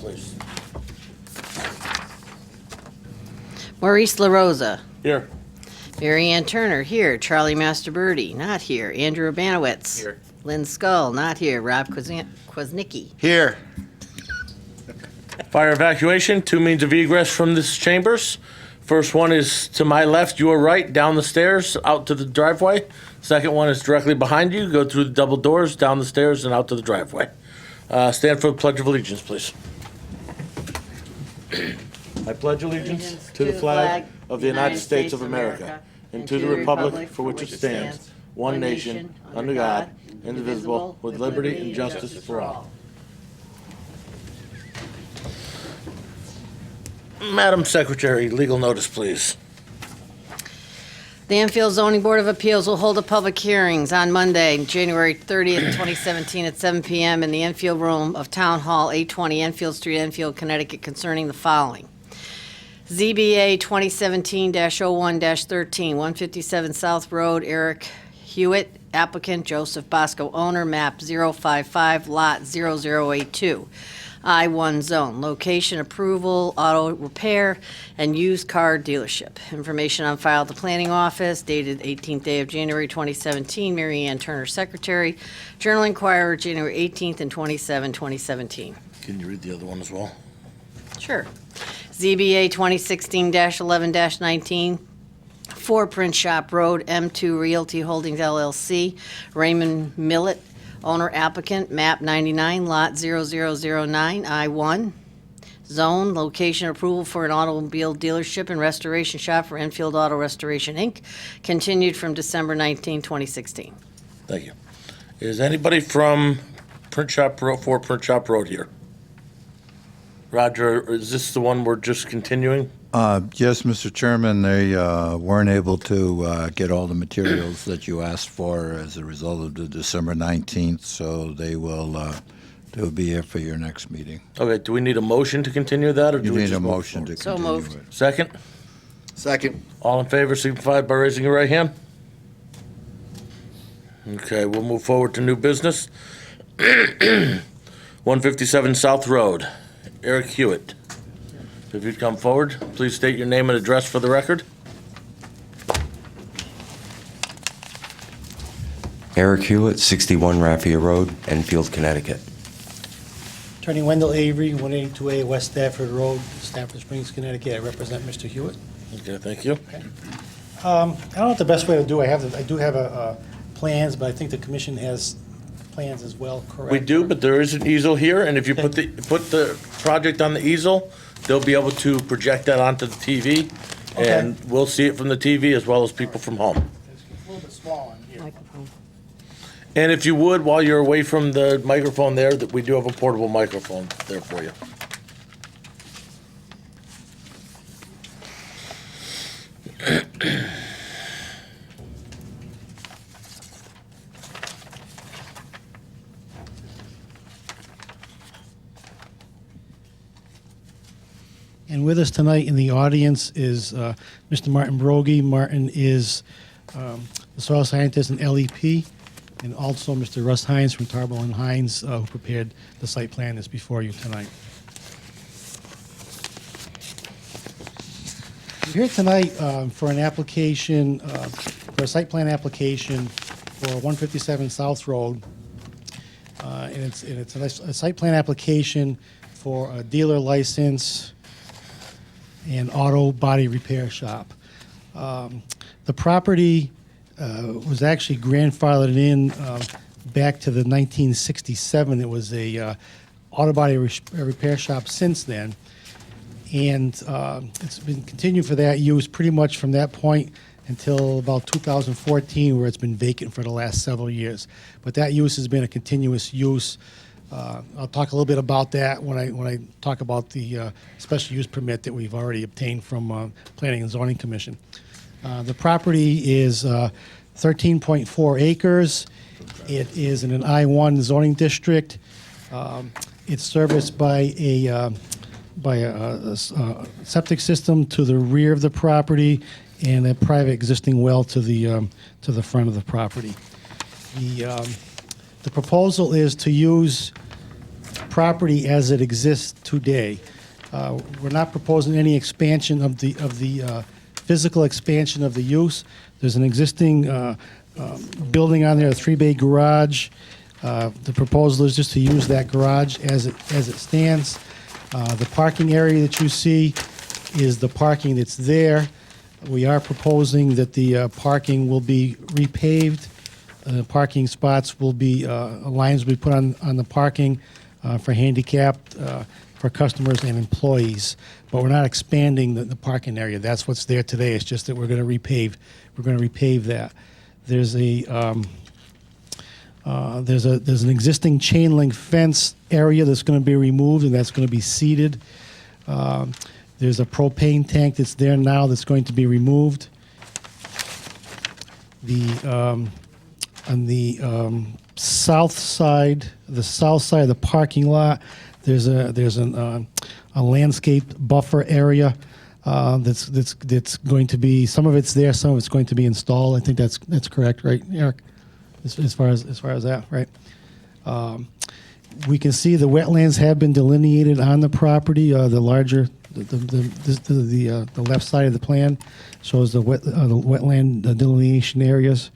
please. Maurice LaRosa. Here. Mary Ann Turner, here. Charlie Masterbirdy, not here. Andrew Abanowitz. Here. Lynn Skull, not here. Rob Kwasnicki. Here. Fire evacuation, 2 means of egress from this chambers. First one is to my left, your right, down the stairs, out to the driveway. Second one is directly behind you, go through the double doors, down the stairs, and out to the driveway. Stand for the Pledge of Allegiance, please. I pledge allegiance to the flag of the United States of America and to the republic for which it stands, one nation, under God, indivisible, with liberty and justice for all. Madam Secretary, legal notice, please. The Enfield Zoning Board of Appeals will hold a public hearings on Monday, January 30th, 2017 at 7 p.m. in the Enfield Room of Town Hall, 820 Enfield Street, Enfield, Connecticut, concerning the following. ZBA 2017-01-13, 157 South Road, Eric Hewitt, applicant, Joseph Bosco, owner, map 055, lot 0082. I-1 zone, location, approval, auto repair, and used car dealership. Information on file at the planning office, dated 18th day of January 2017, Mary Ann Turner, secretary. Journal Inquirer, January 18th and 27, 2017. Can you read the other one as well? Sure. ZBA 2016-11-19, 4 Print Shop Road, M2 Realty Holdings LLC, Raymond Millet, owner applicant, map 99, lot 0009, I-1. Zone, location approval for an automobile dealership and restoration shop for Enfield Auto Restoration, Inc., continued from December 19, 2016. Thank you. Is anybody from Print Shop Road, 4 Print Shop Road here? Roger, is this the one we're just continuing? Yes, Mr. Chairman, they weren't able to get all the materials that you asked for as a result of the December 19th, so they'll be here for your next meeting. Okay, do we need a motion to continue that, or do You we need just a move motion to So continue moved. it. Second? Second. All in favor, signify by raising your right hand. Okay, we'll move forward to new business. 157 South Road, Eric Hewitt. If you'd come forward, please state your name and address for the record. Eric Hewitt, 61 Raffia Road, Enfield, Connecticut. Attorney Wendell Avery, 182A West Stafford Road, Stafford Springs, Connecticut. I represent Mr. Hewitt. Okay, thank you. I don't know what the best way to do. I do have plans, but I think the commission has plans as well, correct? We do, but there is an easel here, and if you put the project on the easel, they'll be able to project that onto the TV, and we'll see it from the TV as well as people from home. It's a little bit small on here. Microphone. And if you would, while you're away from the microphone there, that we do have a portable microphone there for you. And with us tonight in the audience is Mr. Martin Brogy. Martin is the soil scientist in LEP, and also Mr. Russ Hines from Tarbell and Hines, who prepared the site plan that's before you tonight. We're here tonight for an application, for a site plan application for 157 South Road. And it's a site plan application for a dealer license and auto body repair shop. The property was actually grandfathered in back to the 1967. It was a auto body repair shop since then. And it's been continued for that use pretty much from that point until about 2014, where it's been vacant for the last several years. But that use has been a continuous use. I'll talk a little bit about that when I talk about the special use permit that we've already obtained from Planning and Zoning Commission. The property is 13.4 acres. It is in an I-1 zoning district. It's serviced by a septic system to the rear of the property and a private existing well to the front of the property. The proposal is to use property as it exists today. We're not proposing any expansion of the physical expansion of the use. There's an existing building on there, a 3-bay garage. The proposal is just to use that garage as it stands. The parking area that you see is the parking that's there. We are proposing that the parking will be repaved. Parking spots will be, lines will be put on the parking for handicapped, for customers and employees. But we're not expanding the parking area. That's what's there today. It's just that we're going to repave. We're going to repave that. There's an existing chain link fence area that's going to be removed, and that's going to be seeded. There's a propane tank that's there now that's going to be removed. On the south side of the parking lot, there's a landscape buffer area that's going to be, some of it's there, some of it's going to be installed. I think that's correct, right, Eric? As far as that, right? We can see the wetlands have been delineated on the property. The left side of the plan shows the wetland delineation areas.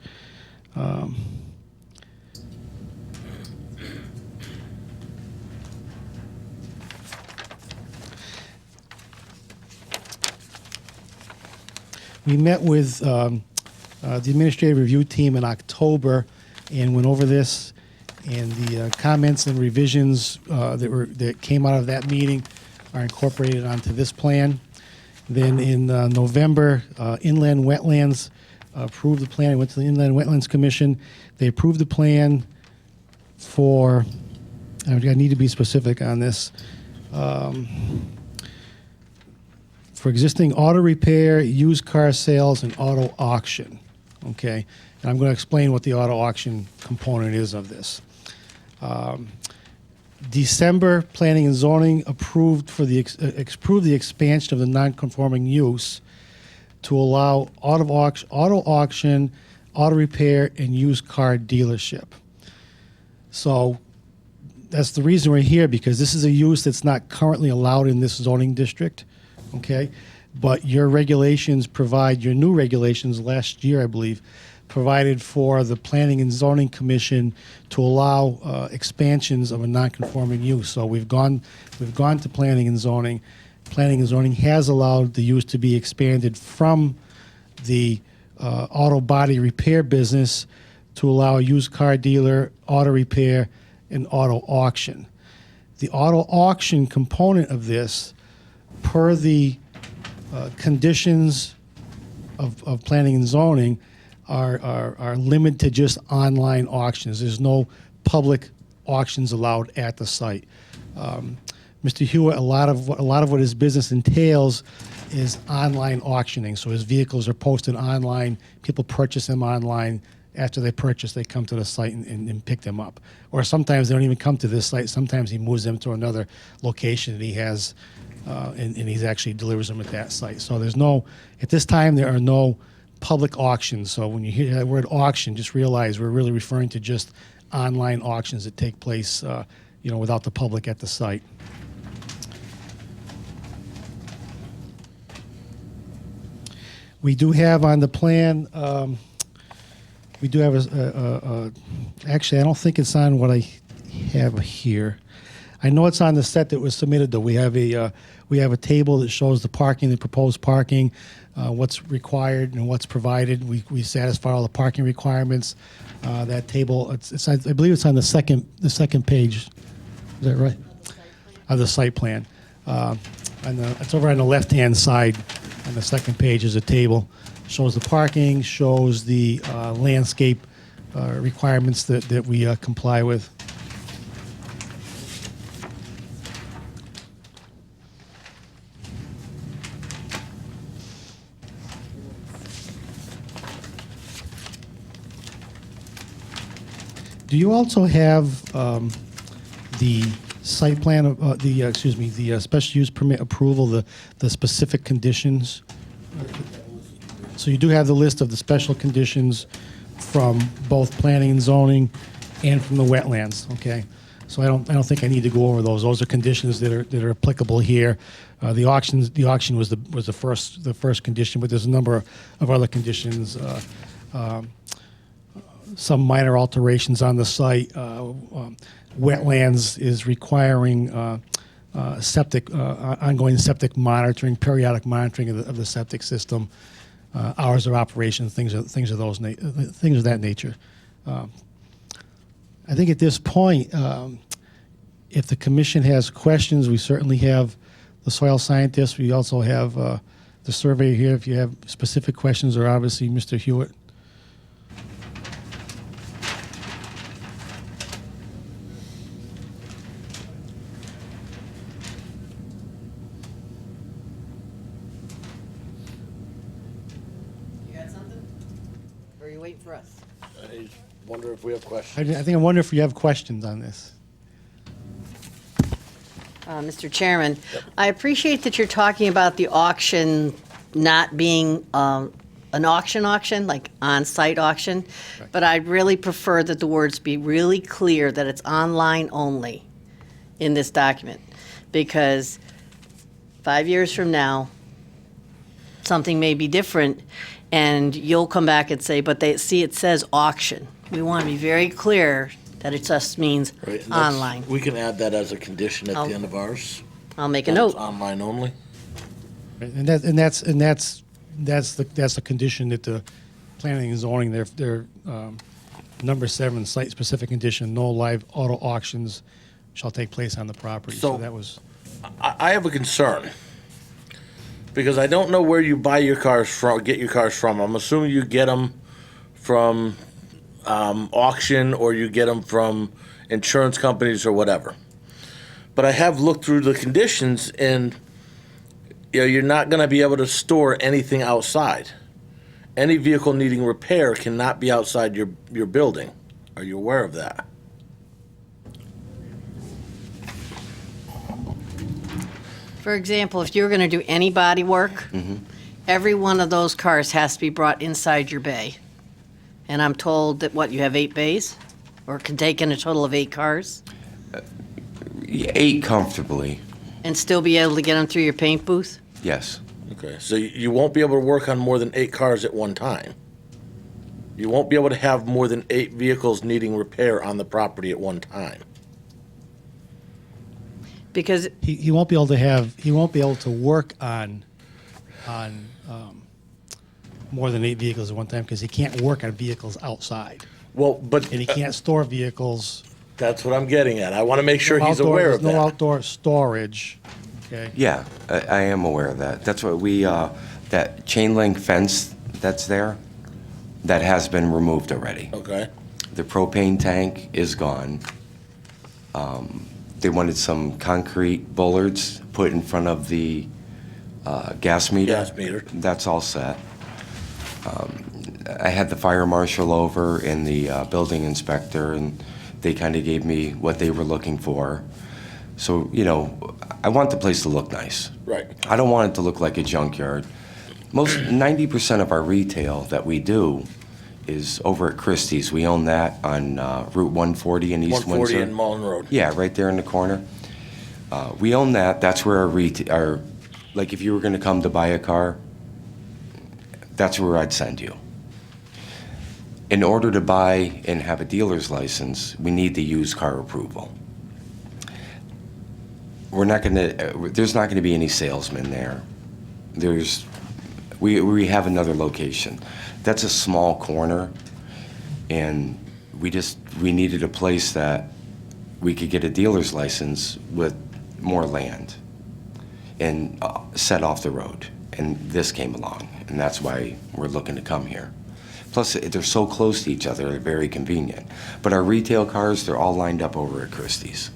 We met with the administrative review team in October and went over this, and the comments and revisions that came out of that meeting are incorporated onto this plan. Then in November, Inland Wetlands approved the plan. I went to the Inland Wetlands Commission. They approved the plan for, I need to be specific on this, for existing auto repair, used car sales, and auto auction. Okay, and I'm going to explain what the auto auction component is of this. December, Planning and Zoning approved approved the expansion of the non-conforming use to allow auto auction, auto repair, and used car dealership. So that's the reason we're here, because this is a use that's not currently allowed in this zoning district. Okay, but your regulations provide, your new regulations last year, I believe, provided for the Planning and Zoning Commission to allow expansions of a non-conforming use. So we've gone to Planning and Zoning. Planning and Zoning has allowed the use to be expanded from the auto body repair business to allow a used car dealer, auto repair, and auto auction. The auto auction component of this, per the conditions of Planning and Zoning, are limited to just online auctions. There's no public auctions allowed at the site. Mr. Hewitt, a lot of what his business entails is online auctioning. So his vehicles are posted online. People purchase them online. After they purchase, they come to the site and pick them up. Or sometimes they don't even come to this site. Sometimes he moves them to another location that he has, and he actually delivers them at that site. So at this time, there are no public auctions. So when you hear that word auction, just realize we're really referring to just online auctions that take place, without the public at the site. We do have on the plan, we do have actually, I don't think it's on what I have here. I know it's on the set that was submitted, though. We have a table that shows the parking, the proposed parking, what's required and what's provided. We satisfy all the parking requirements. That table, I believe it's on the second page. Is that right? Of the site plan. It's over on the left-hand side. On the second page is a table. Shows the parking, shows the landscape requirements that we comply with. Do you also have the site plan, the special use permit approval, the specific conditions? So you do have the list of the special conditions from both Planning and Zoning and from the wetlands, okay? So I don't think I need to go over those. Those are conditions that are applicable here. The auction was the first condition, but there's a number of other conditions. Some minor alterations on the site. Wetlands is requiring ongoing septic monitoring, periodic monitoring of the septic system, hours of operation, things of that nature. I think at this point, if the commission has questions, we certainly have the soil scientist. We also have the surveyor here. If you have specific questions, or obviously Mr. Hewitt. You got something? Or are you waiting for us? I wonder if we have questions. I wonder if you have questions on this. Mr. Chairman, I appreciate that you're talking about the auction not being an auction, like on-site auction, but I'd really prefer that the words be really clear that it's online only in this document, because 5 years from now, something may be different, and you'll come back and say, but it says auction. We want to be very clear that it just means Right, and that's- online. We can add that as a condition at I'll- the end of ours. I'll make a That's note. online only. And that's the condition that the planning and zoning, their number 7 site-specific condition, no live auto auctions shall take place on the property. So So- that was, I have a concern because I don't know where you buy your cars from, get your cars from. I'm assuming you get them from auction, or you get them from insurance companies or whatever. But I have looked through the conditions, and you're not going to be able to store anything outside. Any vehicle needing repair cannot be outside your building. Are you aware of that? For example, if you're going to do any body work, every one of those cars has to be brought inside your bay. And I'm told that, you have 8 bays? Or can take in a total of 8 cars? 8 comfortably, And still be able to get them through your paint booth? yes. Okay, so you won't be able to work on more than 8 cars at one time. You won't be able to have more than 8 vehicles needing repair on the property at one time. Because, he won't be able to work on more than 8 vehicles at one time, because he can't work on vehicles outside. Well, but And he can't store vehicles. that's what I'm getting at. I want to make sure he's Outdoor- aware of there's no that. outdoor storage, okay? Yeah, I am aware of that. That's what that chain link fence that's there, that has been removed already. Okay, The propane tank is gone. They wanted some concrete bollards put in front of the gas meter. Gas meter. That's all set. I had the fire marshal over and the building inspector, and they kind of gave me what they were looking for. So, I want the place to look nice. right. I don't want it to look like a junkyard. 90% of our retail that we do is over at Christie's. We own that on Route 140 in East 140 Windsor. and Mullen Road. Yeah, right there in the corner. We own that. That's where our like if you were going to come to buy a car, that's where I'd send you. In order to buy and have a dealer's license, we need the used car approval. There's not going to be any salesmen there. We have another location. That's a small corner, and we needed a place that we could get a dealer's license with more land and set off the road. And this came along, and that's why we're looking to come here. Plus, they're so close to each other, they're very convenient. But our retail cars, they're all lined up over at Christie's.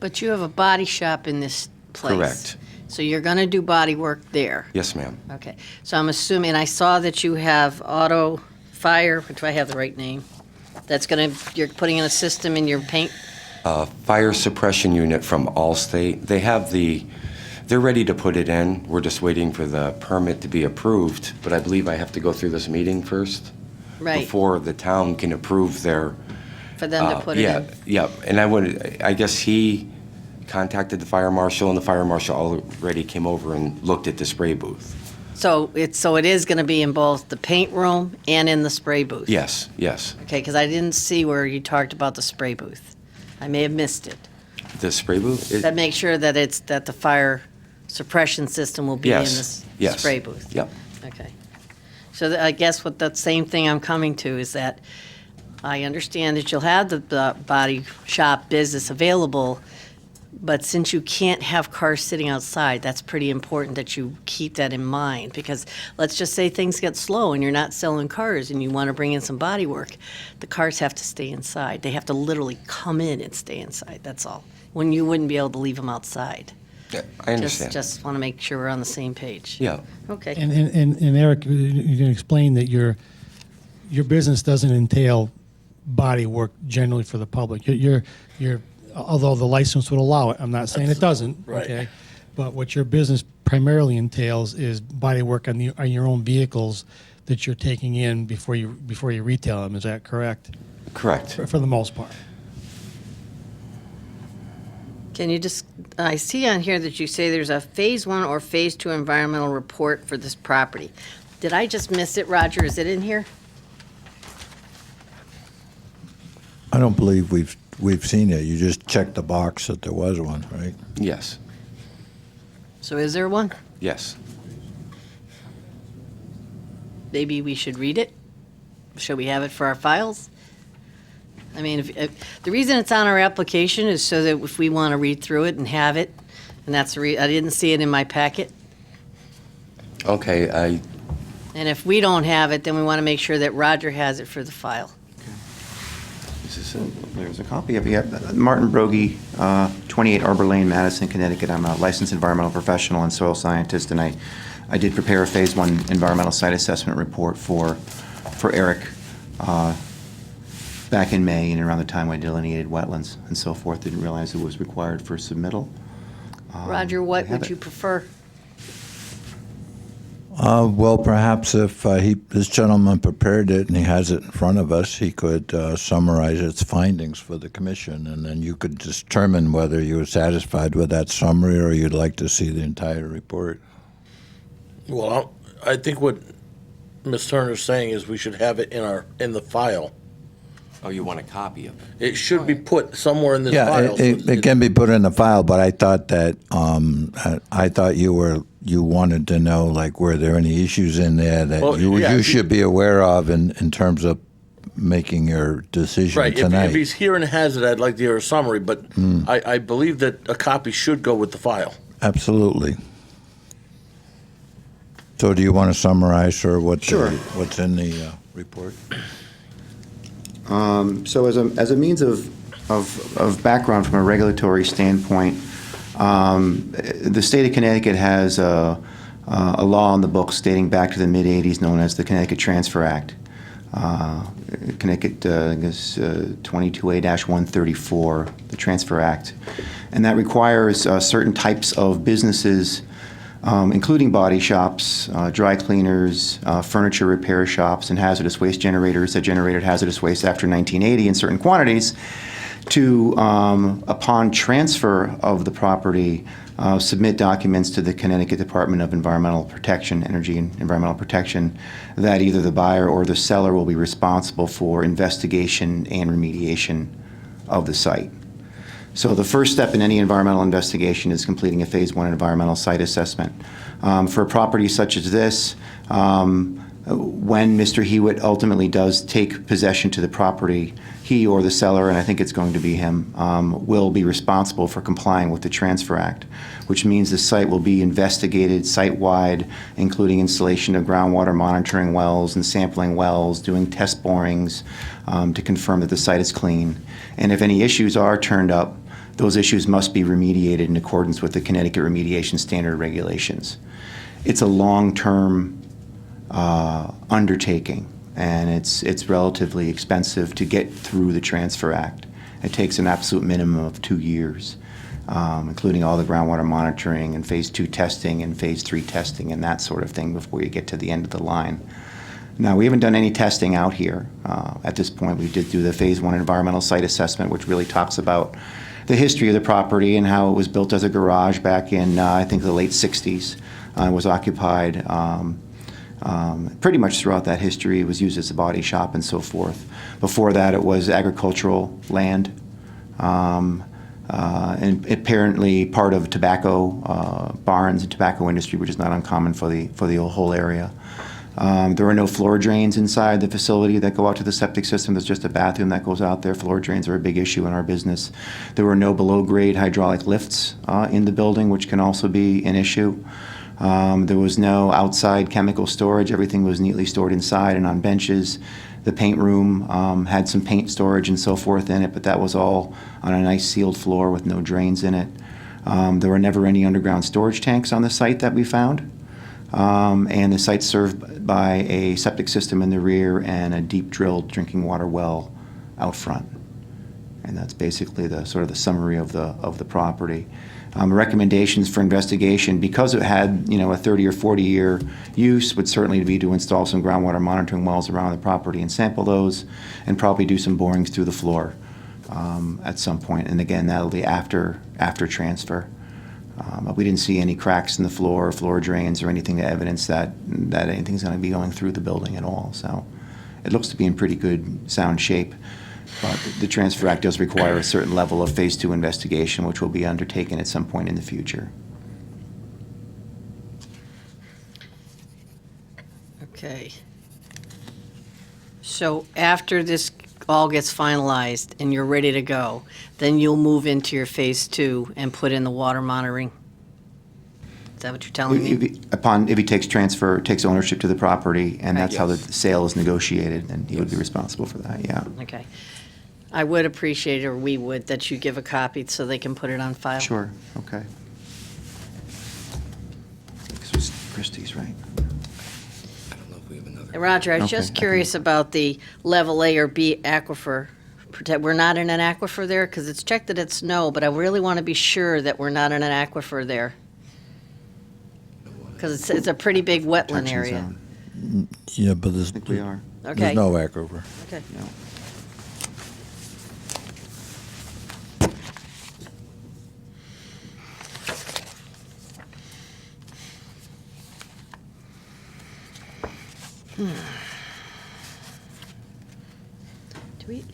but you have a body shop in this place. Correct. So you're going to do body work there? Yes, ma'am. Okay. So I'm assuming, I saw that you have Auto Fire, which I have the right name, you're putting in a system in your paint. Fire suppression unit from Allstate. They're ready to put it in. We're just waiting for the permit to be approved, but I believe I have to go through this meeting first Right. before the town can approve their for them to put it Yeah, in? yeah, and I guess he contacted the fire marshal, and the fire marshal already came over and looked at the spray booth. So it is going to be in both the paint room and in the spray booth? Yes, yes. Okay, because I didn't see where you talked about the spray booth. I may have missed it. The spray booth? That make sure that that the fire suppression system will be in Yes, this yes. spray booth? Yep. Okay. So I guess what that same thing I'm coming to is that I understand that you'll have the body shop business available, but since you can't have cars sitting outside, that's pretty important that you keep that in mind, because let's just say things get slow and you're not selling cars and you want to bring in some body work, the cars have to stay inside. They have to literally come in and stay inside, that's all. When you wouldn't be able to leave them outside. Yeah, I understand. Just want to make sure we're on the same page. Yeah. Okay. And Eric, you can explain that your business doesn't entail body work generally for the public. You're although the license would allow it, I'm not saying it doesn't. Right. Okay, but what your business primarily entails is body work on your own vehicles that you're taking in before you retail them. Is that correct? Correct. For the most part. Can you just, I see on here that you say there's a Phase 1 or Phase 2 environmental report for this property. Did I just miss it, Roger? Is it in here? I don't believe we've seen it. You just checked the box that there was one, right? Yes, So is there one? yes. Maybe we should read it? Should we have it for our files? I mean, if the reason it's on our application is so that if we want to read through it and have it, and that's I didn't see it in my packet. Okay, And if we don't have it, then we want to make sure that Roger has it for the file. this is it. There's a copy of it. Martin Brogy, 28 Arbor Lane, Madison, Connecticut. I'm a licensed environmental professional and soil scientist, and I did prepare a Phase 1 environmental site assessment report for Eric back in May and around the time I delineated wetlands and so forth. Didn't realize it was required for submittal. Roger, what I have would it. you prefer? Well, perhaps if this gentleman prepared it and he has it in front of us, he could summarize its findings for the commission, and then you could determine whether you were satisfied with that summary or you'd like to see the entire report. Well, I think what Ms. Turner's saying is we should have it in the file. Oh, you want a copy of it? It should be put somewhere in this Yeah, file. it can be put in the file, but I thought that I thought you wanted to know, like, were there any issues in there that Well, you yeah, should be aware of in terms of making your decision Right, tonight? if he's here and has it, I'd like to hear a summary, but I believe that a copy should go with the file. Absolutely. So, do you want to summarize, sir, what's in the report? So as a means of background from a regulatory standpoint, the state of Connecticut has a law on the books dating back to the mid-'80s known as the Connecticut Transfer Act. Connecticut, I guess, 22A-134, the Transfer Act. And that requires certain types of businesses, including body shops, dry cleaners, furniture repair shops, and hazardous waste generators that generated hazardous waste after 1980 in certain quantities, to, upon transfer of the property, submit documents to the Connecticut Department of Environmental Protection, Energy and Environmental Protection, that either the buyer or the seller will be responsible for investigation and remediation of the site. So the first step in any environmental investigation is completing a Phase 1 environmental site assessment. For a property such as this, when Mr. Hewitt ultimately does take possession to the property, he or the seller, and I think it's going to be him, will be responsible for complying with the Transfer Act, which means the site will be investigated site-wide, including installation of groundwater monitoring wells and sampling wells, doing test borings to confirm that the site is clean. And if any issues are turned up, those issues must be remediated in accordance with the Connecticut Remediation Standard regulations. It's a long-term undertaking, and it's relatively expensive to get through the Transfer Act. It takes an absolute minimum of 2 years, including all the groundwater monitoring and Phase 2 testing and Phase 3 testing and that sort of thing before you get to the end of the line. Now, we haven't done any testing out here at this point. We did do the Phase 1 environmental site assessment, which really talks about the history of the property and how it was built as a garage back in, I think, the late 60s. It was occupied pretty much throughout that history. It was used as a body shop and so forth. Before that, it was agricultural land, and apparently part of tobacco barns and tobacco industry, which is not uncommon for the whole area. There are no floor drains inside the facility that go out to the septic system. There's just a bathroom that goes out there. Floor drains are a big issue in our business. There were no below-grade hydraulic lifts in the building, which can also be an issue. There was no outside chemical storage. Everything was neatly stored inside and on benches. The paint room had some paint storage and so forth in it, but that was all on a nice sealed floor with no drains in it. There were never any underground storage tanks on the site that we found. And the site's served by a septic system in the rear and a deep drilled drinking water well out front. And that's basically the sort of the summary of the property. Recommendations for investigation, because it had, a 30 or 40 year use, would certainly be to install some groundwater monitoring wells around the property and sample those, and probably do some borings through the floor at some point. And again, that'll be after transfer. But we didn't see any cracks in the floor, floor drains, or anything to evidence that anything's going to be going through the building at all. So it looks to be in pretty good, sound shape. But the Transfer Act does require a certain level of Phase 2 investigation, which will be undertaken at some point in the future. Okay. So after this all gets finalized and you're ready to go, then you'll move into your Phase 2 and put in the water monitoring? Is that what you're telling me? If he takes ownership to the property, and Right. that's how the sale is negotiated, then he would be responsible for that, yeah. Okay. I would appreciate, or we would, that you give a copy so they can put it on file. Sure, okay. This was Christie's, right? I don't know if we have another. And Roger, I was Okay, just curious about the level A or B aquifer. We're not in an aquifer there, because it's checked that it's no, but I really want to be sure that we're not in an aquifer there. Because it's a pretty big wetland Protection area. zone. Yeah, but I think we are. Okay. there's no aquifer. Okay. No.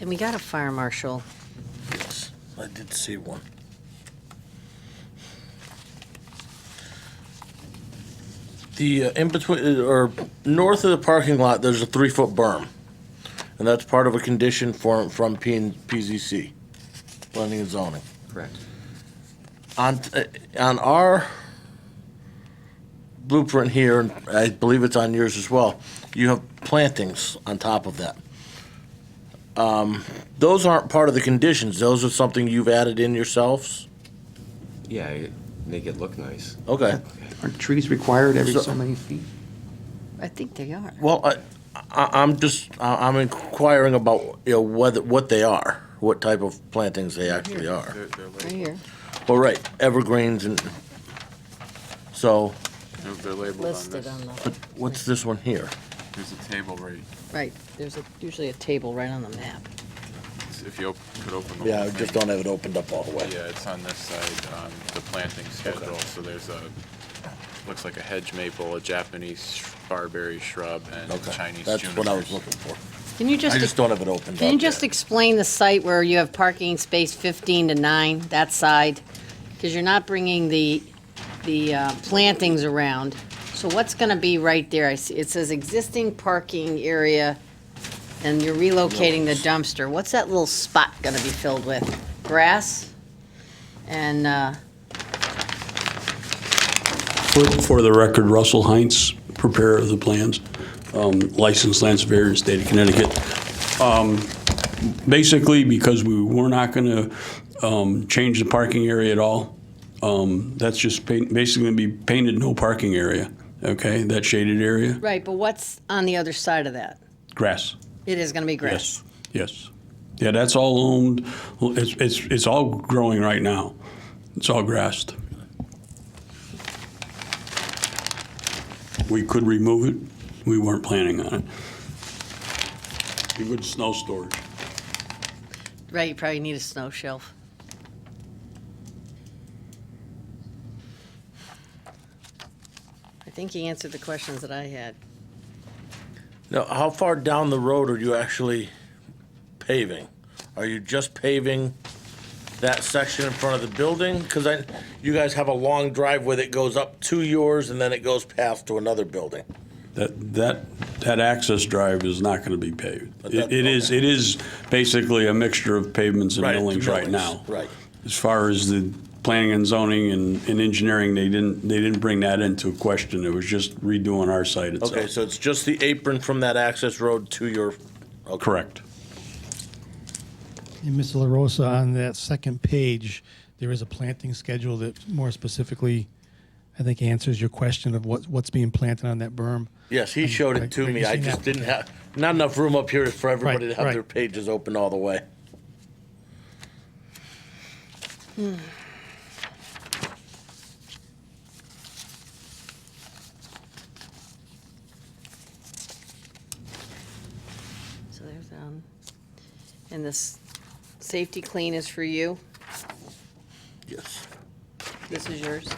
And we got a fire marshal. Yes, I did see one. The in between or north of the parking lot, there's a 3-foot berm, and that's part of a condition from PZC, planning and zoning. Correct. On our blueprint here, and I believe it's on yours as well, you have plantings on top of that. Those aren't part of the conditions. Those are something you've added in yourselves? Yeah, make it look nice. Okay. Aren't trees required every So- so many feet? I think they are. Well, I'm inquiring about, what they are, what type of plantings they actually are. Right here, Well, right, evergreens and, so, They're labeled on listed this. on but the, what's this one here? There's a table right, right, there's usually a table right on the map. if you could open the Yeah, whole I just thing. don't have it opened up all the way. Yeah, it's on this side, the planting schedule, so there's looks like a hedge maple, a Japanese barberry shrub, and Okay, Chinese that's what I was junipers. looking for. Can you I just just, don't have it opened up can you just yet. explain the site where you have parking space 15 to 9, that side? Because you're not bringing the plantings around. So what's going to be right there? I see, it says existing parking area, and you're relocating the dumpster. What's that little spot going to be filled with? Grass? And, For the record, Russell Heinz, preparer of the plans, licensed land surveyor in the state of Connecticut. Basically, because we were not going to change the parking area at all, that's just basically going to be painted no parking area, okay? That shaded area, right, but what's on the other side of that? grass. It is going to be grass. Yes. Yeah, that's all owned. It's all growing right now. It's all grassed. We could remove it. We weren't planning on it. a good snow storage. Right, you probably need a snow shelf. I think he answered the questions that I had. Now, how far down the road are you actually paving? Are you just paving that section in front of the building? Because you guys have a long driveway that goes up to yours and then it goes past to another building. That access drive is not going to be paved. But that- It is basically a mixture of pavements and Right, millings right millings, now. right. As far as the planning and zoning and engineering, they didn't bring that into question. It was just redoing our site itself. Okay, so it's just the apron from that access road to your, okay. Correct. And Mr. LaRosa, on that second page, there is a planting schedule that more specifically, I think, answers your question of what's being planted on that berm. Yes, he showed it to Right, me. you I seen just that? didn't have, not enough room up here for everybody to Right, have right. their pages open all the way. So there's, and this safety clean is for you. Yes. This is yours.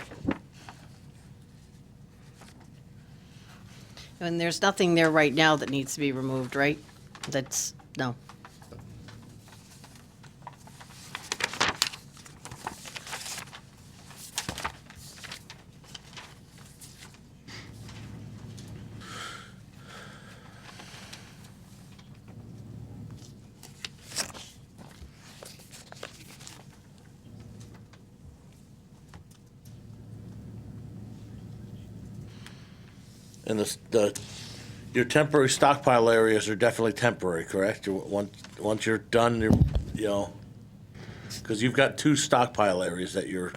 And there's nothing there right now that needs to be removed, right? That's, no. And your temporary stockpile areas are definitely temporary, correct? Once you're done, because you've got 2 stockpile areas that you're,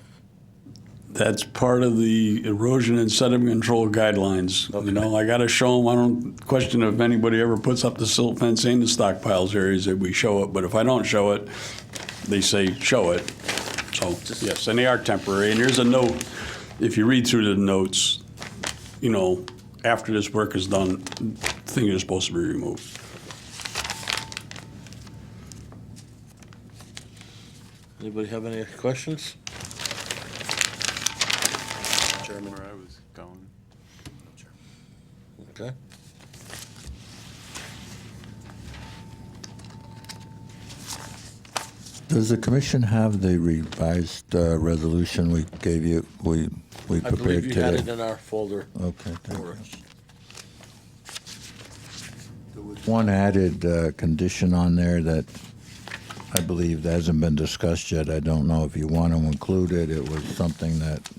That's part of the erosion and sediment control guidelines. You know, I got to show them. I don't question if anybody ever puts up the silt fence in the stockpiles areas that we show it. But if I don't show it, they say show it. So, yes, and they are temporary. And there's a note, if you read through the notes, you know, after this work is done, things are supposed to be removed. anybody have any questions? Where I was going. Okay. Does the commission have the revised resolution we gave you, we I prepared believe you had it today? in our folder. Okay, thank for you. us. There was one added condition on there that I believe hasn't been discussed yet. I don't know if you want to include it. It was something that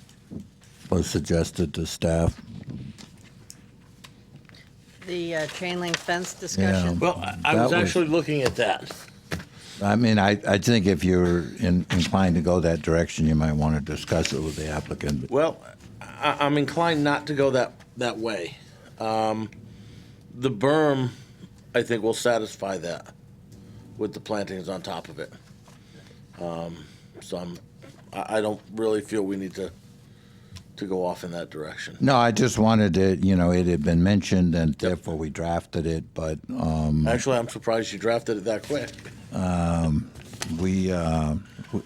was suggested to staff. The chain link fence discussion. Well, I That was was- actually looking at that. I mean, I think if you're inclined to go that direction, you might want to discuss it with the applicant. Well, I'm inclined not to go that way. The berm, I think, will satisfy that with the plantings on top of it. So I don't really feel we need to go off in that direction. No, I just wanted to, it had been mentioned and therefore we drafted it, but Actually, I'm surprised you drafted it that quick.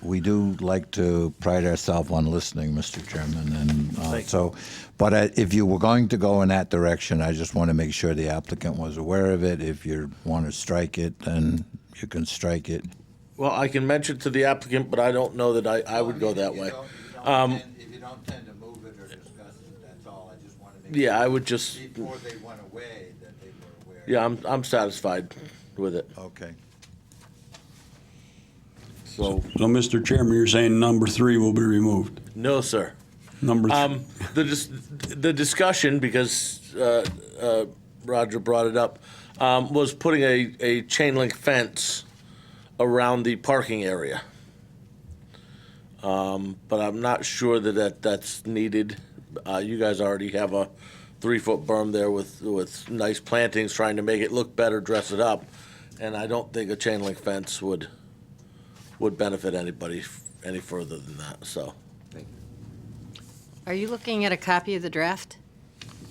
we do like to pride ourselves on listening, Mr. Chairman, and Thank you. so. But if you were going to go in that direction, I just want to make sure the applicant was aware of it. If you want to strike it, then you can strike it. Well, I can mention to the applicant, but I don't know that I would go that way. If you don't tend to move it or discuss it, that's all. I just want to make Yeah, I would just, before they went away that they were aware. yeah, I'm satisfied with it. Okay. So, So, Mr. Chairman, you're saying number 3 will be removed? no, sir. Number The discussion, because Roger brought it up, was putting a chain link fence around the parking area. But I'm not sure that's needed. You guys already have a 3-foot berm there with nice plantings, trying to make it look better, dress it up. And I don't think a chain link fence would benefit anybody any further than that, so. Are you looking at a copy of the draft?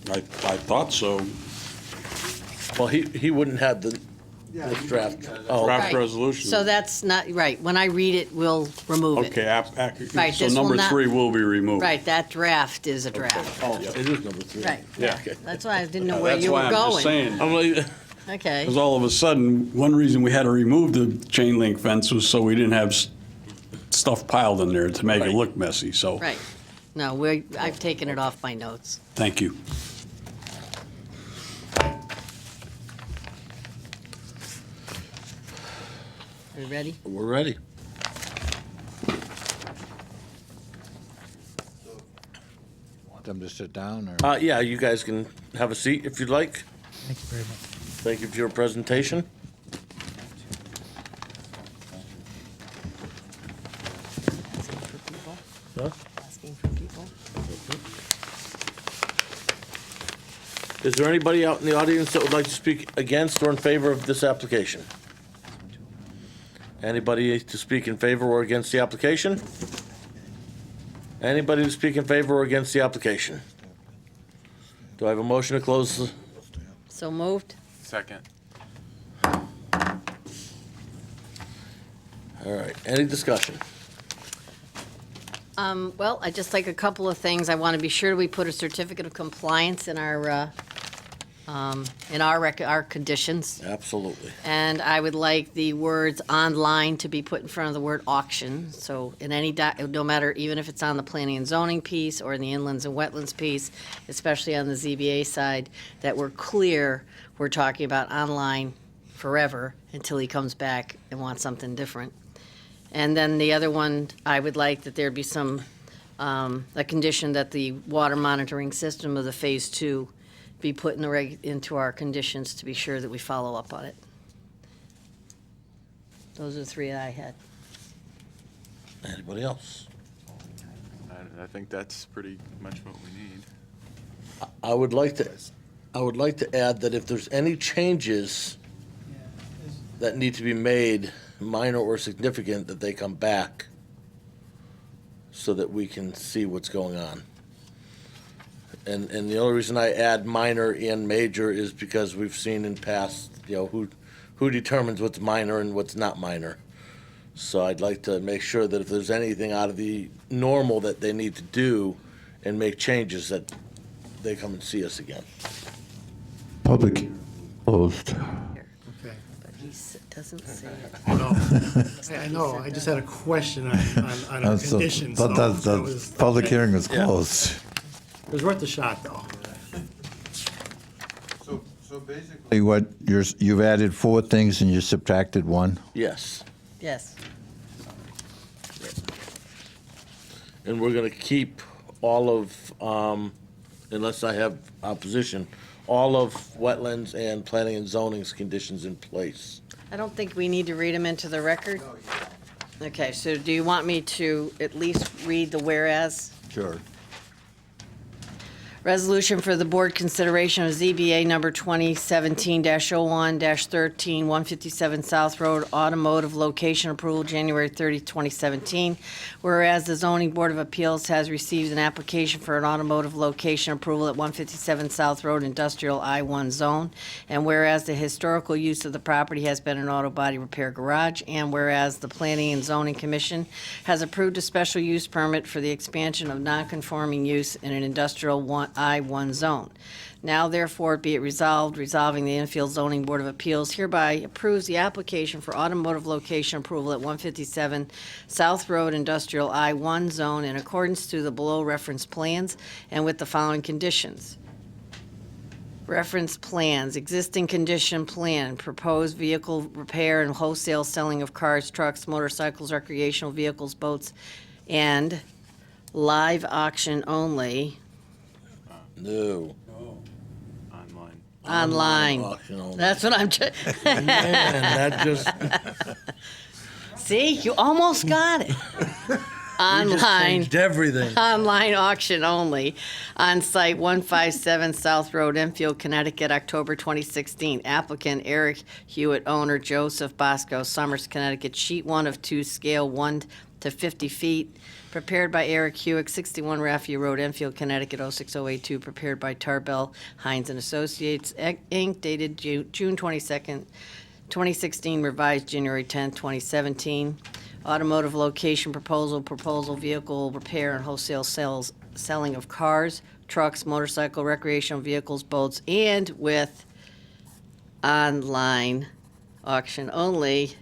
I thought so. Well, he wouldn't have This draft. Oh, Draft Right. resolution. So that's not, right, when I read it, we'll remove it. Okay, Right, so this will number not- 3 will be removed. Right, that draft is a draft. oh, it is number 3. Right, Yeah. that's why I didn't know where That's you why were I'm just going. saying, I'm like, Okay, because all of a sudden, one reason we had to remove the chain link fence was so we didn't have stuff piled in there to make it Right. look messy, so, right. No, I've taken it off my notes. thank you. Are you ready? we're ready. Want them to sit down, or? Yeah, you guys can have a seat if you'd like. Thank you very much. Thank you for your presentation. Asking for people? Huh? Asking for people? Is there anybody out in the audience that would like to speak against or in favor of this application? Anybody to speak in favor or against the application? Anybody to speak in favor or against the application? Do I have a motion to close the? So moved? Second. All right, any discussion? Well, I just like a couple of things. I want to be sure we put a certificate of compliance in our our conditions. Absolutely. And I would like the words online to be put in front of the word auction. So in any, no matter, even if it's on the planning and zoning piece or in the inlands and wetlands piece, especially on the ZBA side, that we're clear, we're talking about online forever until he comes back and wants something different. And then the other one, I would like that there be some, a condition that the water monitoring system of the Phase 2 be put in into our conditions to be sure that we follow up on it. Those are the three that I had. Anybody else? I think that's pretty much what we need. I would like to add that if there's any changes that need to be made, minor or significant, that they come back so that we can see what's going on. And the only reason I add minor and major is because we've seen in past, who determines what's minor and what's not minor. So I'd like to make sure that if there's anything out of the normal that they need to do and make changes, that they come and see us again. Public closed. Okay. But he doesn't say it. I know, I just had a question on a condition. But the public hearing is closed. It was worth a shot, though. So basically, what you've added 4 things and you subtracted 1? Yes. Yes. And we're gonna keep all of, unless I have opposition, all of wetlands and planning and zoning's conditions in place. I don't think we need to read them into the record. Okay, so do you want me to at least read the whereas? Sure. Resolution for the board consideration of ZBA number 2017-01-13, 157 South Road, automotive location approval, January 30, 2017. Whereas the zoning board of appeals has received an application for an automotive location approval at 157 South Road, industrial I-1 zone. And whereas the historical use of the property has been an auto body repair garage. And whereas the planning and zoning commission has approved a special use permit for the expansion of non-conforming use in an industrial I-1 zone. Now therefore be it resolving the Enfield Zoning Board of Appeals hereby approves the application for automotive location approval at 157 South Road Industrial I-1 Zone in accordance to the below referenced plans and with the following conditions. Reference plans, existing condition plan, proposed vehicle repair and wholesale selling of cars, trucks, motorcycles, recreational vehicles, boats, and live auction only. No. Online. Online. Auction only. That's what I'm, Man, that just, see, you almost got it. you just Online, changed everything. online auction only on site 157 South Road, Enfield, Connecticut, October 2016. Applicant Eric Hewitt, owner Joseph Bosco, Summers, Connecticut. Sheet 1 of 2, scale 1 to 50 feet. Prepared by Eric Hewitt, 61 Raffia Road, Enfield, Connecticut, 06082. Prepared by Tarbell Hines and Associates, Inc., dated June 22nd, 2016 revised January 10, 2017. Automotive location proposal, vehicle repair and wholesale selling of cars, trucks, motorcycle, recreational vehicles, boats, and with online auction only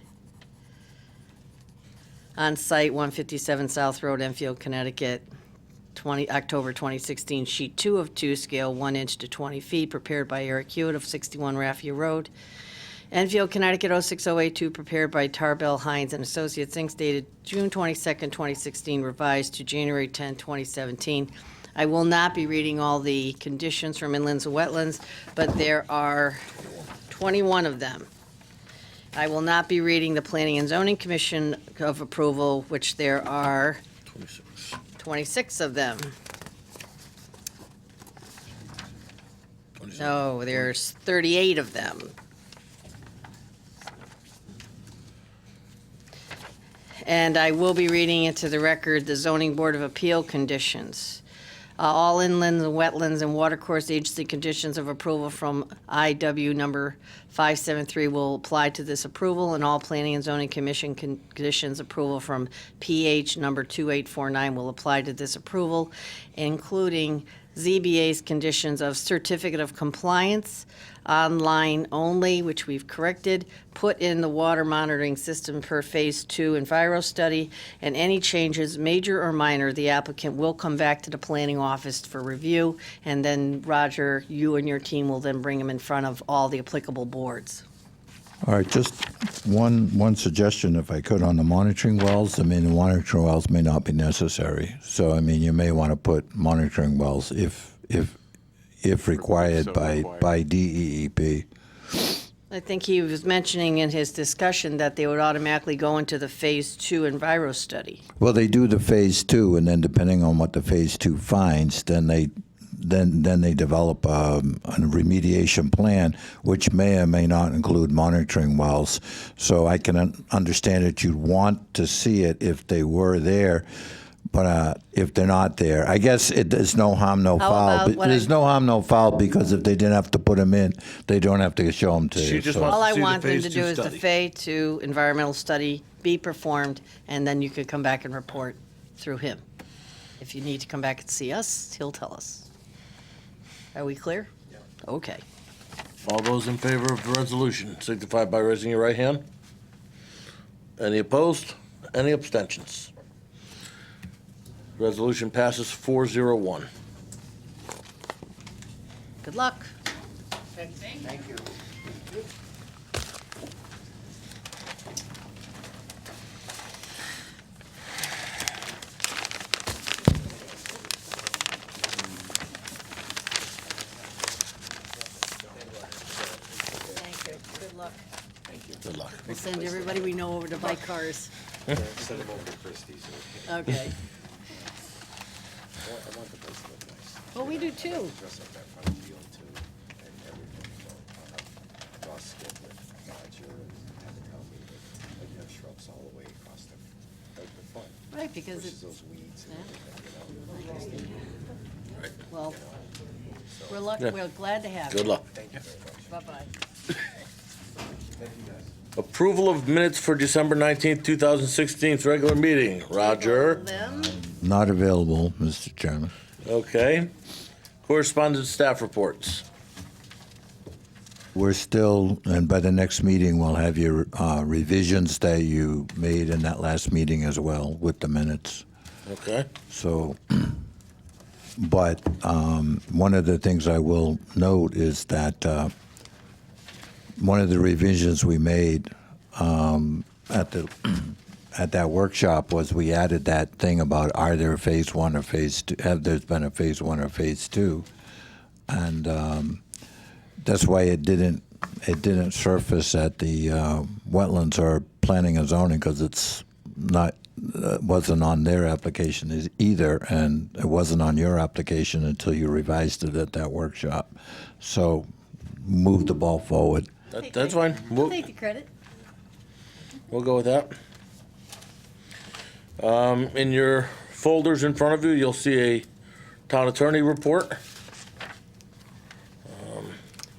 on site 157 South Road, Enfield, Connecticut, October 2016, sheet 2 of 2, scale 1 inch to 20 feet, prepared by Eric Hewitt of 61 Raffia Road, Enfield, Connecticut 06082, prepared by Tarbell Hines and Associates, Inc., dated June 22nd, 2016, revised to January 10, 2017. I will not be reading all the conditions from inlands and wetlands, but there are 21 of them. I will not be reading the Planning and Zoning Commission of approval, which there are 26 of them. No, there's 38 of them. And I will be reading into the record the Zoning Board of Appeal conditions. All inland and wetlands and watercourse agency conditions of approval from IW number 573 will apply to this approval, and all Planning and Zoning Commission conditions approval from PH number 2849 will apply to this approval, including ZBA's conditions of certificate of compliance, online only, which we've corrected, put in the water monitoring system per Phase 2 Enviro study, and any changes, major or minor, the applicant will come back to the planning office for review, and then, Roger, you and your team will then bring them in front of all the applicable boards. All right, just one suggestion, if I could, on the monitoring wells. I mean, the monitoring wells may not be necessary. So, I mean, you may want to put monitoring wells if required So by required. DEEP. I think he was mentioning in his discussion that they would automatically go into the Phase 2 Enviro study. Well, they do the Phase 2, and then depending on what the Phase 2 finds, then they develop a remediation plan, which may or may not include monitoring wells. So I can understand that you'd want to see it if they were there, but if they're not there, I guess there's no harm, no How foul. about But what there's I- no harm, no foul, because if they didn't have to put them in, they don't have to show them to She you. just So- wants- All I see the want them Phase to 2 do is the study. Phase 2 environmental study be performed, and then you could come back and report through him. If you need to come back and see us, he'll tell us. Are we clear? Okay. All those in favor of the resolution signify by raising your right hand. Any opposed? Any abstentions? Resolution passes 401. Good luck. Thank you. Good luck. Good luck. We'll send everybody we know over to buy cars. Send them over to Christie's. Okay. I want the place to look nice. Well, we do too. Dress up that front field too, and everything. So I'll have Ross skip with Roger and have the town meeting, like you have shrubs all the way across the front. Right, because Pushes it's, those weeds and Yeah. everything, you know. well, we're lucky, Yeah. we're glad to have you. Good luck. Thank you very much. Bye-bye. Thank you, guys. Approval of minutes for December 19th, 2016, regular meeting. Roger. Them? Not available, Mr. Chairman. Okay. Correspondence staff reports. We're still, and by the next meeting, we'll have your revisions that you made in that last meeting as well with the minutes. Okay. So, but one of the things I will note is that one of the revisions we made at the at that workshop was we added that thing about are there Phase 1 or Phase 2? Have there been a Phase 1 or Phase 2? And that's why it didn't surface at the wetlands or planning and zoning, because it's not wasn't on their application either, and it wasn't on your application until you revised it at that workshop. So move the ball forward. That's fine. I'll take the credit. We'll go with that. In your folders in front of you, you'll see a town attorney report.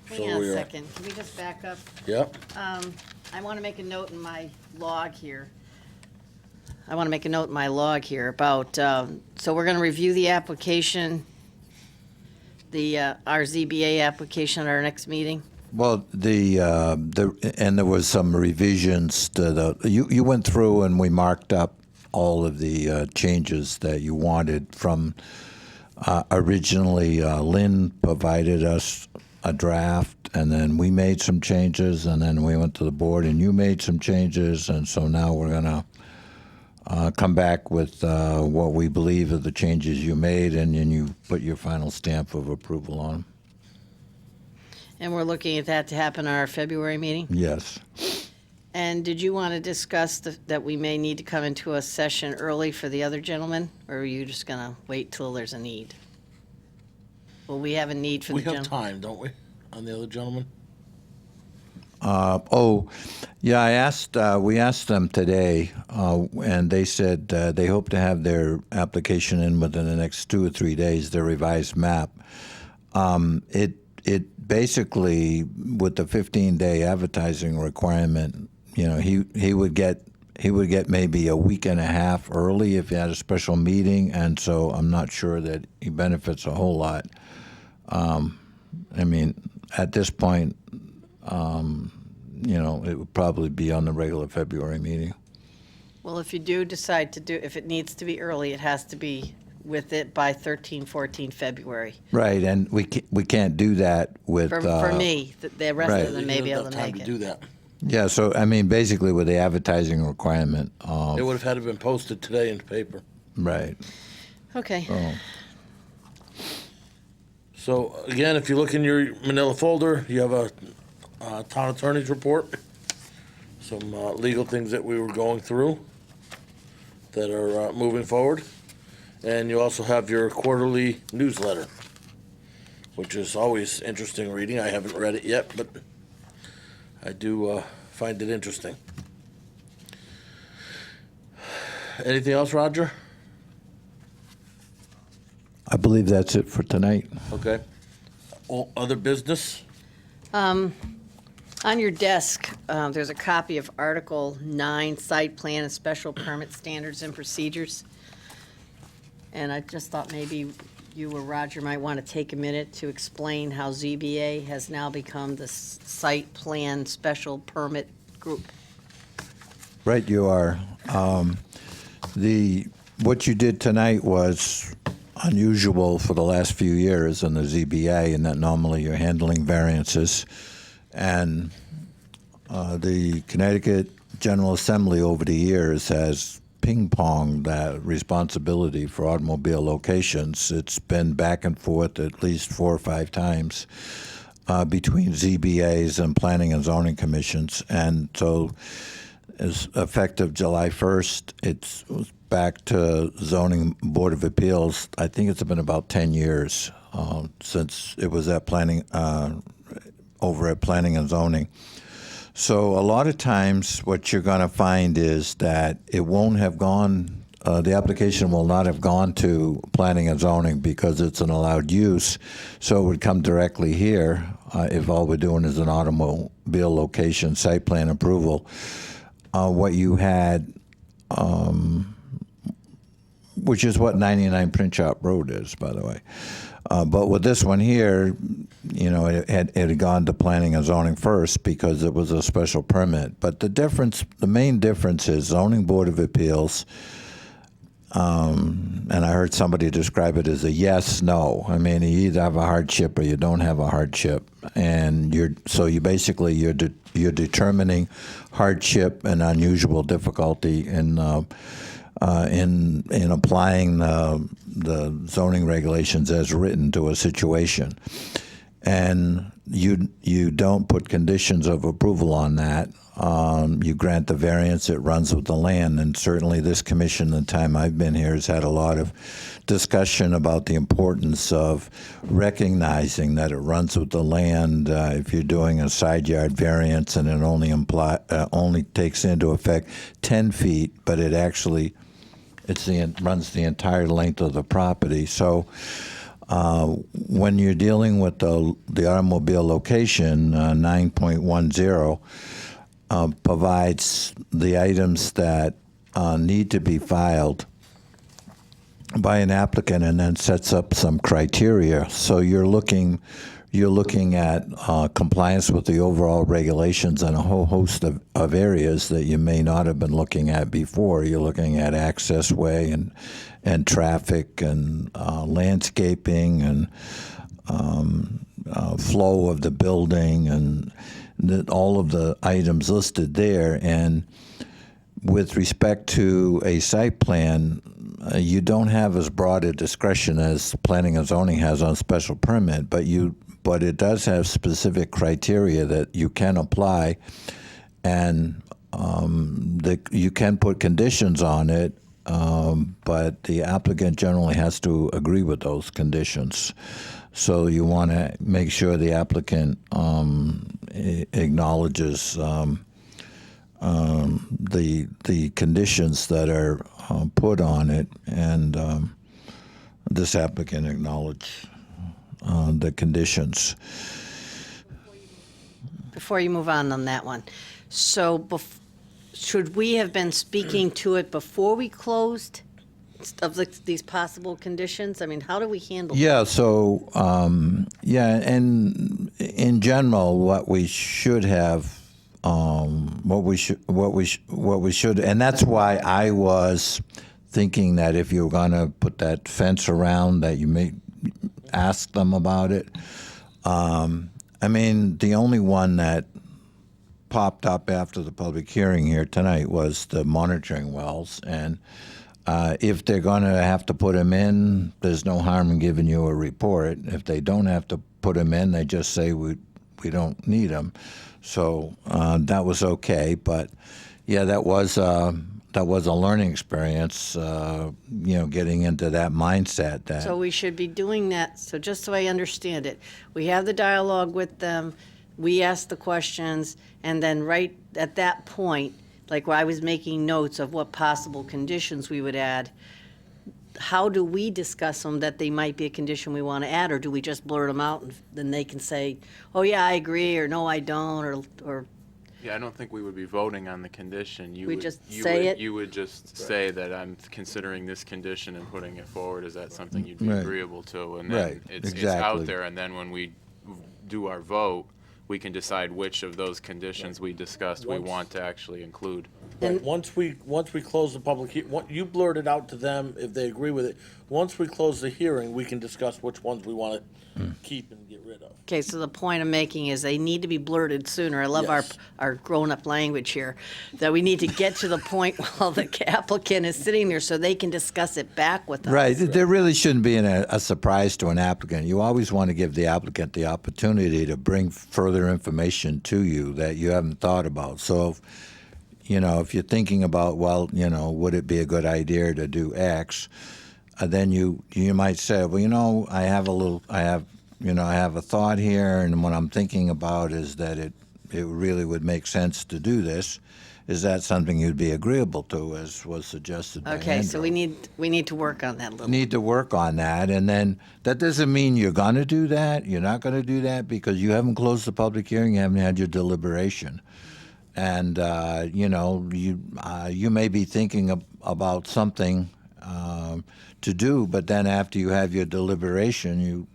Hang on we a are- second, can we just back up? Yep. I want to make a note in my log here. About, so we're going to review the application, our ZBA application at our next meeting. Well, and there was some revisions to you went through and we marked up all of the changes that you wanted from originally. Lynn provided us a draft, and then we made some changes, and then we went to the board and you made some changes, and so now we're gonna come back with what we believe are the changes you made, and then you put your final stamp of approval on them. And we're looking at that to happen at our February meeting. Yes. And did you want to discuss that we may need to come into a session early for the other gentleman? Or are you just going to wait till there's a need? Well, we have a need for the We have gentleman. time, don't we, on the other gentleman? Yeah, we asked them today, and they said they hope to have their application in within the next 2 or 3 days, their revised map. It basically, with the 15-day advertising requirement, he would get maybe a week and a half early if he had a special meeting, and so I'm not sure that he benefits a whole lot. I mean, at this point, it would probably be on the regular February meeting. Well, if you do decide if it needs to be early, it has to be with it by 14 February. Right, and we can't do that with For me, the rest right. of them may be able to Time make to it. do that. Yeah, so I mean, basically with the advertising requirement, It would have had to been posted today in the paper. right. Okay. Oh. So again, if you look in your manila folder, you have a town attorney's report, some legal things that we were going through that are moving forward. And you also have your quarterly newsletter, which is always interesting reading. I haven't read it yet, but I do find it interesting. Anything else, Roger? I believe that's it for tonight. Okay. All other business? On your desk, there's a copy of Article 9, Site Plan and Special Permit Standards and Procedures. And I just thought maybe you or Roger might want to take a minute to explain how ZBA has now become the Site Plan Special Permit Group. Right, you are. What you did tonight was unusual for the last few years in the ZBA, in that normally you're handling variances. And the Connecticut General Assembly over the years has ping-ponged that responsibility for automobile locations. It's been back and forth at least 4 or 5 times between ZBAs and planning and zoning commissions. And so as effective July 1st, it's back to zoning board of appeals. I think it's been about 10 years since it was at planning, over at planning and zoning. So a lot of times what you're going to find is that it won't have gone, the application will not have gone to planning and zoning because it's an allowed use. So it would come directly here if all we're doing is an automobile location site plan approval. What you had, which is what 99 Print Shop Road is, by the way. But with this one here, it had gone to planning and zoning first because it was a special permit. But the main difference is zoning board of appeals, and I heard somebody describe it as a yes, no. I mean, you either have a hardship or you don't have a hardship. And you're determining hardship and unusual difficulty in applying the zoning regulations as written to a situation. And you don't put conditions of approval on that. You grant the variance, it runs with the land. And certainly this commission, the time I've been here, has had a lot of discussion about the importance of recognizing that it runs with the land. If you're doing a side yard variance and it only takes into effect 10 feet, but it actually runs the entire length of the property. So when you're dealing with the automobile location, 9.10, provides the items that need to be filed by an applicant and then sets up some criteria. So you're looking at compliance with the overall regulations and a whole host of areas that you may not have been looking at before. You're looking at access way and traffic and landscaping and flow of the building and all of the items listed there. And with respect to a site plan, you don't have as broad a discretion as planning and zoning has on special permit, but it does have specific criteria that you can apply, and you can put conditions on it, but the applicant generally has to agree with those conditions. So you want to make sure the applicant acknowledges the conditions that are put on it, and this applicant acknowledge the conditions. Before you move on that one, so should we have been speaking to it before we closed of these possible conditions? I mean, how do we handle that? Yeah. So and in general, what we should have. What we should, and that's why I was thinking that if you're going to put that fence around, that you may ask them about it. I mean, the only one that popped up after the public hearing here tonight was the monitoring wells, and if they're going to have to put them in, there's no harm in giving you a report. If they don't have to put them in, they just say we don't need them. So that was okay, but yeah, that was a learning experience. Getting into that mindset. So we should be doing that. So just so I understand it, we have the dialogue with them, we ask the questions, and then right at that point, like where I was making notes of what possible conditions we would add, how do we discuss them that they might be a condition we want to add, or do we just blurt them out and then they can say, oh yeah, I agree, or no, I don't, or Yeah, I don't think we would be voting on the condition. We just say it? You would just say that I'm considering this condition and putting it forward. Is that something you'd be Right. agreeable to? And Right, then it's exactly. out there, and then when we do our vote, we can decide which of those conditions we discussed we Once- want to actually include. And- Once we close the public, you blurt it out to them if they agree with it. Once we close the hearing, we can discuss which ones we want to keep and get rid of. Okay, so the point I'm making is they need to be blurted sooner. I love Yes. our grown-up language here, that we need to get to the point while the applicant is sitting there so they can discuss it back with us. Right. There really shouldn't be a surprise to an applicant. You always want to give the applicant the opportunity to bring further information to you that you haven't thought about. So, if you're thinking about, would it be a good idea to do X, then you might say, well, I have a thought here, and what I'm thinking about is that it really would make sense to do this. Is that something you'd be agreeable to, as was suggested by Okay, so Andrew? we need to work on that a little. Need to work on that, and then that doesn't mean you're going to do that. You're not going to do that because you haven't closed the public hearing, you haven't had your deliberation, and you may be thinking about something to do, but then after you have your deliberation,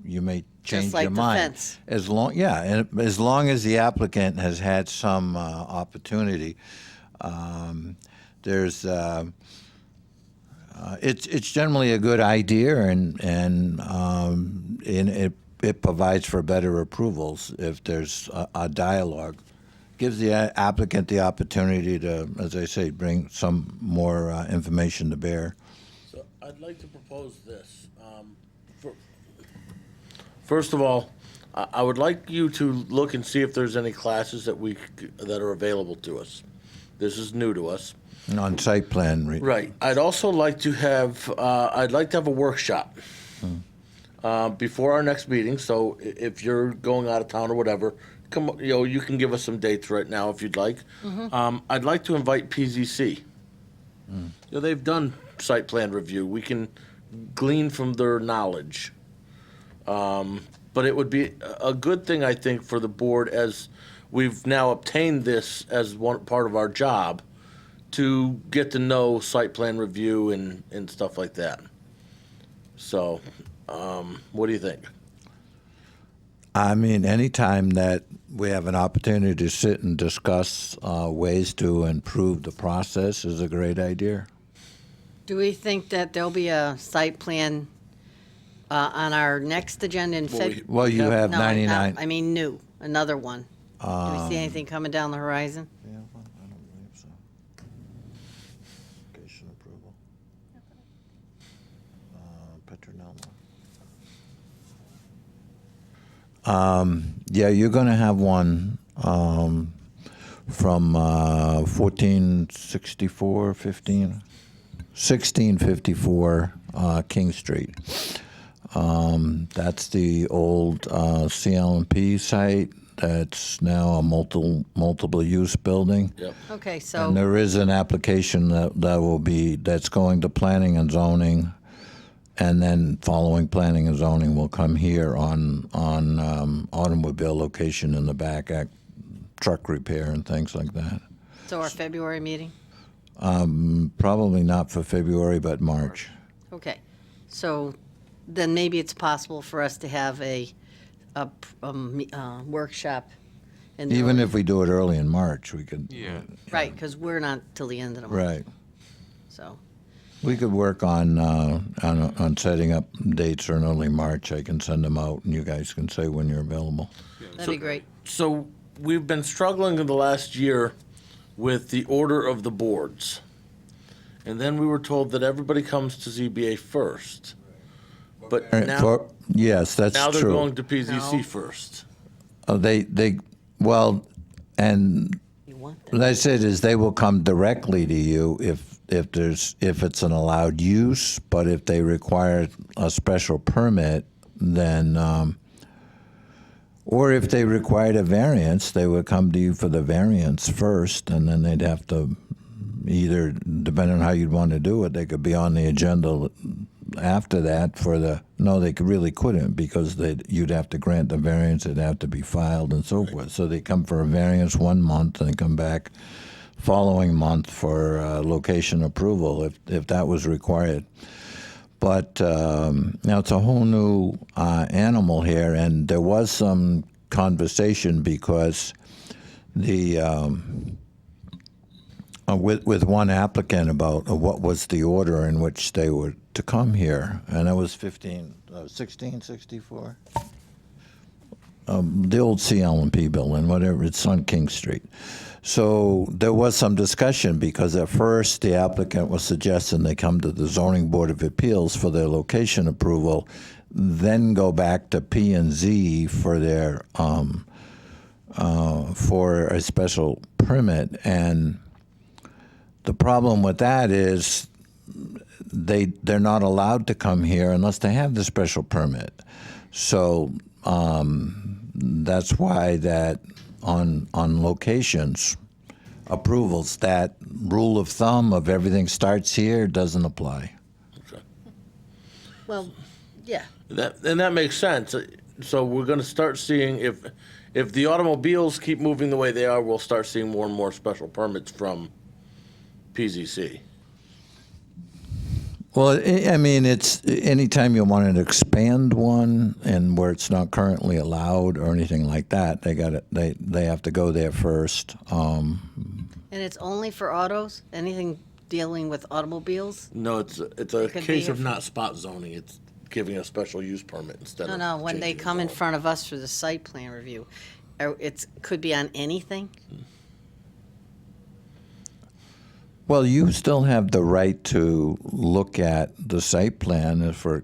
you may change like your the mind. fence. As long as the applicant has had some opportunity, there's. It's generally a good idea, and it provides for better approvals if there's a dialogue. Gives the applicant the opportunity to, as I say, bring some more information to bear. So I'd like to propose this. First of all, I would like you to look and see if there's any classes that are available to us. This is new to us. On site plan. Right. I'd also like to have a workshop before our next meeting. So if you're going out of town or whatever, you can give us some dates right now if you'd like. I'd like to invite PZC. They've done site plan review. We can glean from their knowledge. But it would be a good thing, I think, for the board as we've now obtained this as one part of our job to get to know site plan review and stuff like that. So, what do you think? I mean, anytime that we have an opportunity to sit and discuss ways to improve the process is a great idea. Do we think that there'll be a site plan on our next agenda in February? Well, you have No, 99. I mean, new, another one. Do we see anything coming down the horizon? Yeah, well, I don't believe so. Application approval. Petronella. Yeah, you're going to have one from 1654 King Street. That's the old CLMP site. That's now a multiple use building. Yep. Okay, And so, there is an application that's going to planning and zoning, and then following planning and zoning will come here on automobile location in the back, truck repair and things like that. our February meeting? Probably not for February, but March. Okay, so then maybe it's possible for us to have a workshop. in the Even early- if we do it early in March, we could. Yeah. Right, because we're not till the end of the month. Right. So, We could work on setting up dates for an early March. I can send them out, and you guys can say when you're available. that'd be great. So we've been struggling in the last year with the order of the boards. And then we were told that everybody comes to ZBA first. But now, Yes, that's now they're true. going to PZC No. first. Well, and You want that? what I said is they will come directly to you if it's an allowed use, but if they require a special permit, then or if they required a variance, they would come to you for the variance first, and then they'd have to either, depending on how you'd want to do it, they could be on the agenda after that for the. No, they really couldn't because you'd have to grant the variance. It'd have to be filed and so forth. So they come for a variance 1 month and they come back following month for location approval if that was required. But now it's a whole new animal here, and there was some conversation because the with one applicant about what was the order in which they were to come here, and it was 1664. The old CLMP building, whatever, it's on King Street. So there was some discussion because at first the applicant was suggesting they come to the Zoning Board of Appeals for their location approval, then go back to P&Z for their for a special permit. And the problem with that is they're not allowed to come here unless they have the special permit. So that's why that on locations approvals, that rule of thumb of everything starts here doesn't apply. Well, yeah, That makes sense. So we're going to start seeing if the automobiles keep moving the way they are, we'll start seeing more and more special permits from PZC. Well, I mean, it's anytime you want to expand one and where it's not currently allowed or anything like that, they have to go there first. and it's only for autos? Anything dealing with automobiles? No, it's a could be case of if- not spot zoning. It's giving a special use permit instead of. No, when they changing come in zone. front of us for the site plan review, it could be on anything? Well, you still have the right to look at the site plan for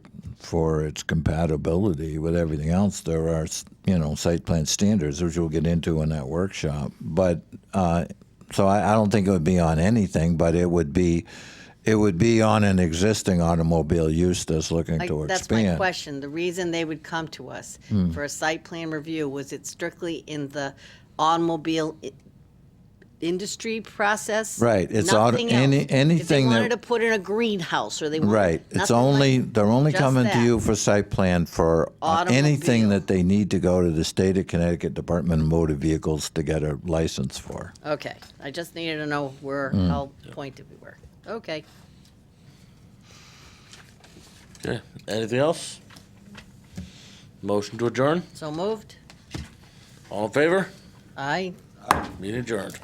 its compatibility with everything else. There are, site plan standards, which we'll get into in that workshop. But so I don't think it would be on anything, but it would be on an existing automobile use that's looking to That's my expand. question. The reason they would come to us for a site plan review, was it strictly in the automobile industry process? Right, it's Nothing else? If they anything that- wanted to put in a greenhouse, or they wanted. Right, it's nothing only, like- they're only just coming to that. you for site plan for anything Automobile. that they need to go to the State of Connecticut Department of Motor Vehicles to get a license for. Okay, I just needed to know where, Mm. how pointed we were. Okay. Okay, anything else? Motion to adjourn? So moved? All in favor? Aye. Meeting adjourned.